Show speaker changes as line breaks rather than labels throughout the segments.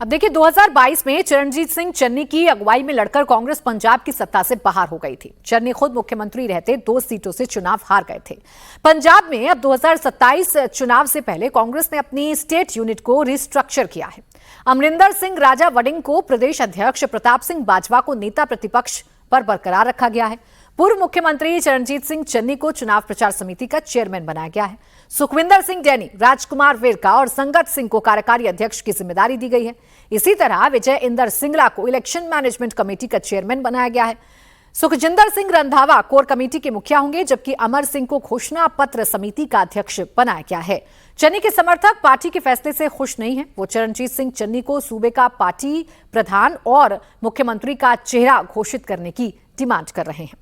अब देखिए 2022 में चरणजीत सिंह चन्नी की अगुवाई में लड़कर कांग्रेस पंजाब की सत्ता से बाहर हो गई थी। चन्नी खुद मुख्यमंत्री रहते 2 सीटों से चुनाव हार गए थे। पंजाब में अब 2027 चुनाव से पहले कांग्रेस ने अपनी स्टेट यूनिट को रिस्ट्रक्चर किया है। अमरिंदर सिंह राजा वडिंग को प्रदेश अध्यक्ष, प्रताप सिंह बाजवा को नेता प्रतिपक्ष पर बरकरार रखा गया है। पूर्व मुख्यमंत्री चरणजीत सिंह चन्नी को चुनाव प्रचार समिति का चेयरमैन बनाया गया है। सुखविंदर सिंह डैनी, राजकुमार वेरका और संगत सिंह को कार्यकारी अध्यक्ष की जिम्मेदारी दी गई है। इसी तरह विजय इंदर सिंगला को इलेक्शन मैनेजमेंट कमेटी का चेयरमैन बनाया गया है। सुखजिंदर सिंह रंधावा कोर कमेटी के मुखिया होंगे, जबकि अमर सिंह को घोषणा पत्र समिति का अध्यक्ष बनाया गया है। चन्नी के समर्थक पार्टी के फैसले से खुश नहीं हैं। वो चरणजीत सिंह चन्नी को सूबे का पार्टी प्रधान और मुख्यमंत्री का चेहरा घोषित करने की डिमांड कर रहे हैं।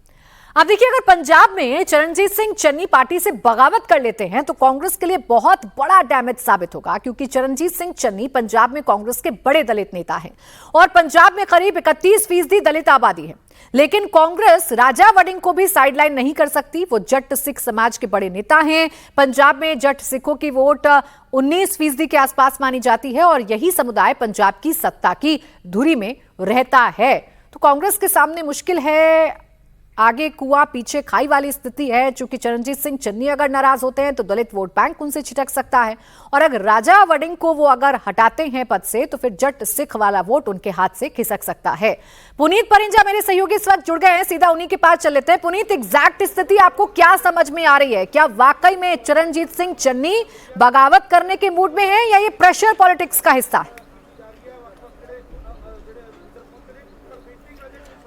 अब देखिए, अगर पंजाब में चरणजीत सिंह चन्नी पार्टी से बगावत कर लेते हैं तो कांग्रेस के लिए बहुत बड़ा डैमेज साबित होगा, क्योंकि चरणजीत सिंह चन्नी पंजाब में कांग्रेस के बड़े दलित नेता हैं और पंजाब में करीब 31% दलित आबादी है। लेकिन कांग्रेस राजा वडिंग को भी साइडलाइन नहीं कर सकती। वो जट सिख समाज के बड़े नेता हैं। पंजाब में जट सिखों की वोट 19% के आसपास मानी जाती है और यही समुदाय पंजाब की सत्ता की धुरी में रहता है। तो कांग्रेस के सामने मुश्किल है, आगे कुआं पीछे खाई वाली स्थिति है। चूंकि चरणजीत सिंह चन्नी अगर नाराज होते हैं तो दलित वोट बैंक उनसे छिटक सकता है, और अगर राजा वडिंग को वो अगर हटाते हैं पद से तो फिर जट सिख वाला वोट उनके हाथ से खिसक सकता है। पुनीत परिंजा मेरे सहयोगी इस वक्त जुड़ गए हैं, सीधा उन्हीं के पास चल लेते हैं। पुनीत, एग्जैक्ट स्थिति आपको क्या समझ में आ रही है? क्या वाकई में चरणजीत सिंह चन्नी बगावत करने के मूड में है या ये प्रेशर पॉलिटिक्स का हिस्सा है?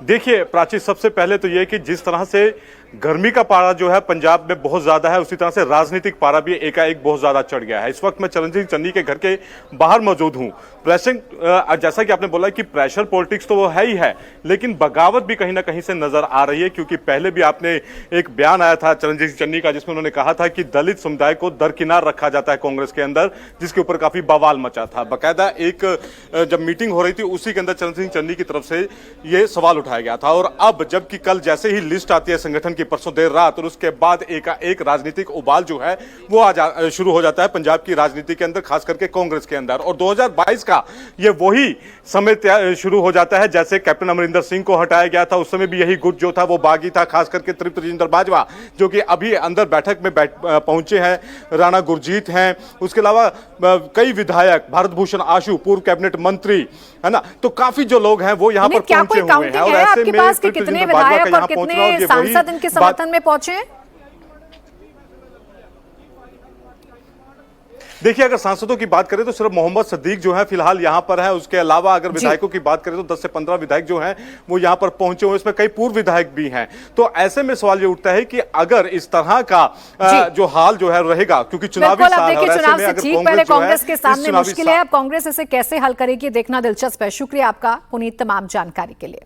देखिए प्राची, सबसे पहले तो यह कि जिस तरह से गर्मी का पारा जो है पंजाब में बहुत ज्यादा है, उसी तरह से राजनीतिक पारा भी एकाएक बहुत ज्यादा चढ़ गया है। इस वक्त मैं चरणजीत चन्नी के घर के बाहर मौजूद हूं। प्रेसिंग, जैसा कि आपने बोला कि प्रेशर पॉलिटिक्स तो वो है ही है, लेकिन बगावत भी कहीं ना कहीं से नजर आ रही है। क्योंकि पहले भी आपने एक बयान आया था चरणजीत चन्नी का, जिसमें उन्होंने कहा था कि दलित समुदाय को दरकिनार रखा जाता है कांग्रेस के अंदर, जिसके ऊपर काफी बवाल मचा था। बाकायदा एक जब मीटिंग हो रही थी उसी के अंदर चरणजीत चन्नी की तरफ से यह सवाल उठाया गया था। और अब जबकि कल जैसे ही लिस्ट आती है संगठन की परसों देर रात, और उसके बाद एक राजनीतिक उबाल जो है वो शुरू हो जाता है पंजाब की राजनीति के अंदर, खास करके कांग्रेस के अंदर। और 2022 का ये वही समय शुरू हो जाता है जैसे कैप्टन अमरिंदर सिंह को हटाया गया था। उस समय भी यही गुट जो था वो बागी था, खास करके तृप्त राजेंद्र बाजवा जो कि अभी अंदर बैठक में पहुंचे हैं, राणा गुरजीत हैं, उसके अलावा कई विधायक, भारत भूषण आशु पूर्व कैबिनेट मंत्री, है ना। तो काफी जो लोग हैं वो यहाँ पर पहुंचे हुए हैं। और ऐसे में
कितने विधायक और कितने सांसद इनके समर्थन में पहुंचे हैं?
देखिए, अगर सांसदों की बात करें तो सिर्फ मोहम्मद सदीक जो है फिलहाल यहां पर है। उसके अलावा अगर विधायकों की बात करें तो 10 से 15 विधायक जो हैं वो यहां पर पहुंचे हुए, इसमें कई पूर्व विधायक भी हैं। तो ऐसे में सवाल ये उठता है कि अगर इस तरह का जो हाल जो है रहेगा, क्योंकि चुनावी साल है,
चुनाव से ठीक पहले कांग्रेस के सामने मुश्किल है। अब कांग्रेस इसे कैसे हल करेगी देखना दिलचस्प है। शुक्रिया आपका पुनीत तमाम जानकारी के लिए।